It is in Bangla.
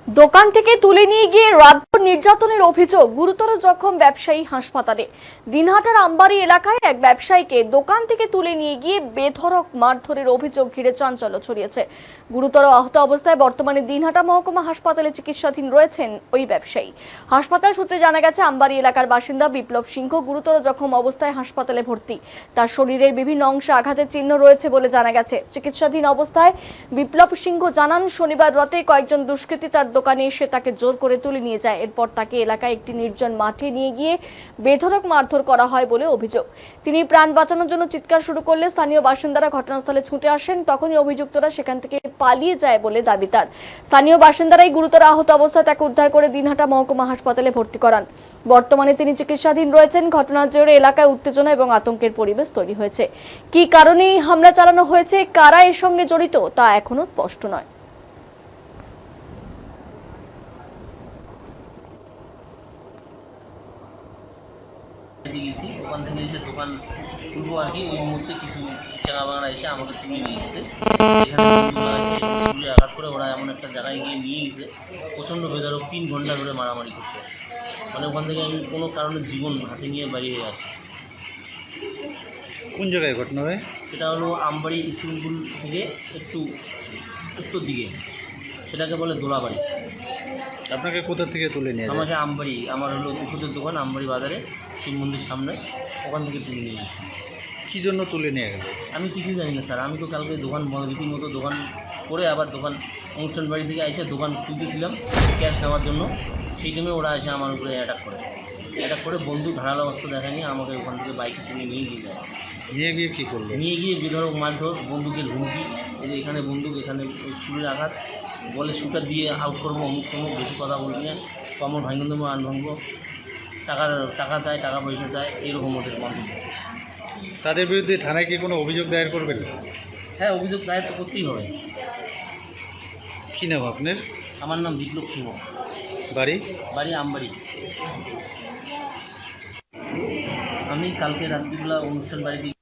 দোকান থেকে তুলে নিয়ে গিয়ে রাতভর নির্যাতনের অভিযোগ, গুরুতর জখম ব্যবসায়ী হাসপাতালে। দিনহাটার আমবাড়ি এলাকায় এক ব্যবসায়ীকে দোকান থেকে তুলে নিয়ে গিয়ে বেধড়ক মারধরের অভিযোগ ঘিরে চাঞ্চল্য ছড়িয়েছে। গুরুতর আহত অবস্থায় বর্তমানে দিনহাটা মহকুমা হাসপাতালে চিকিৎসাধীন রয়েছেন ওই ব্যবসায়ী। হাসপাতাল সূত্রে জানা গেছে, আমবাড়ি এলাকার বাসিন্দা বিপ্লব সিংহ গুরুতর জখম অবস্থায় হাসপাতালে ভর্তি। তার শরীরের বিভিন্ন অংশে আঘাতের চিহ্ন রয়েছে বলে জানা গেছে। চিকিৎসাধীন অবস্থায় বিপ্লব সিংহ জানান, শনিবার রাতে কয়েকজন দুষ্কৃতী তার দোকানে এসে তাকে জোর করে তুলে নিয়ে যায়। এরপর তাকে এলাকায় একটি নির্জন মাঠে নিয়ে গিয়ে বেধড়ক মারধর করা হয় বলে অভিযোগ। তিনি প্রাণ বাঁচানোর জন্য চিৎকার শুরু করলে স্থানীয় বাসিন্দারা ঘটনাস্থলে ছুটে আসেন। তখনই অভিযুক্তরা সেখান থেকে পালিয়ে যায় বলে দাবি তার। স্থানীয় বাসিন্দারাই গুরুতর আহত অবস্থায় তাকে উদ্ধার করে দিনহাটা মহকুমা হাসপাতালে ভর্তি করান। বর্তমানে তিনি চিকিৎসাধীন রয়েছেন। ঘটনার জেরে এলাকায় উত্তেজনা এবং আতঙ্কের পরিবেশ তৈরি হয়েছে। কী কারণে হামলা চালানো হয়েছে, কারা এর সঙ্গে জড়িত, তা এখনো স্পষ্ট নয়। ওখান থেকে এসে দোকান খুলবো আর কি, ওই মুহূর্তে কিছু চাঙা বাঙারা এসে আমাকে তুলে নিয়ে গেছে। এখানে আঘাত করে ওরা এমন একটা জায়গায় গিয়ে নিয়ে গেছে, প্রচণ্ড বেদরক 3 ঘন্টা ধরে মারামারি করছে। মানে ওখান থেকে আমি কোনো কারণে জীবন হাতে নিয়ে বেরিয়ে আসি। কোন জায়গায় ঘটনা হয়? সেটা হলো আমবাড়ি স্কুল থেকে একটু উত্তর দিকে, সেটাকে বলে দোলাবাড়ি। আপনাকে কোথা থেকে তুলে নিয়ে যায়? আমাকে আমবাড়ি, আমার হলো ওষুধের দোকান আমবাড়ি বাজারে, শিব মন্দির সামনে, ওখান থেকে তুলে নিয়ে গেছি। কী জন্য তুলে নিয়ে গেল? আমি কিছুই জানি না স্যার। আমি তো কালকে দোকান রীতিমতো দোকান করে আবার দোকান অনুষ্ঠান বাড়ি থেকে এসে দোকান খুলতেছিলাম ক্যাশ নেওয়ার জন্য। সেই টাইমে ওরা এসে আমার উপরে অ্যাটাক করে বন্দুক ধারালো অস্ত্র দেখা নিয়ে আমাকে ওখান থেকে বাইকে তুলে নিয়ে গিয়ে যায়। নিয়ে গিয়ে কী করলো? নিয়ে গিয়ে বেধড়ক মারধর, বন্দুকের হুমকি, এই যে এখানে বন্দুক, এখানে ছুরির আঘাত, বলে শুটার দিয়ে আউট করবো, অমুক তমুক, বেশি কথা বলবি না, কমর ভাঙে দেবো, আন ভাঙবো, টাকা চাই, টাকা পয়সা চাই, এইরকম ওদের বন্ধু। তাদের বিরুদ্ধে থানায় কি কোনো অভিযোগ দায়ের করবেন? হ্যাঁ, অভিযোগ দায়ের তো করতেই হবে। কী নাম আপনার? আমার নাম বিপ্লব সিংহ, বাড়ি আমবাড়ি। আমি কালকে রাত্রিবেলা অনুষ্ঠান বাড়িতে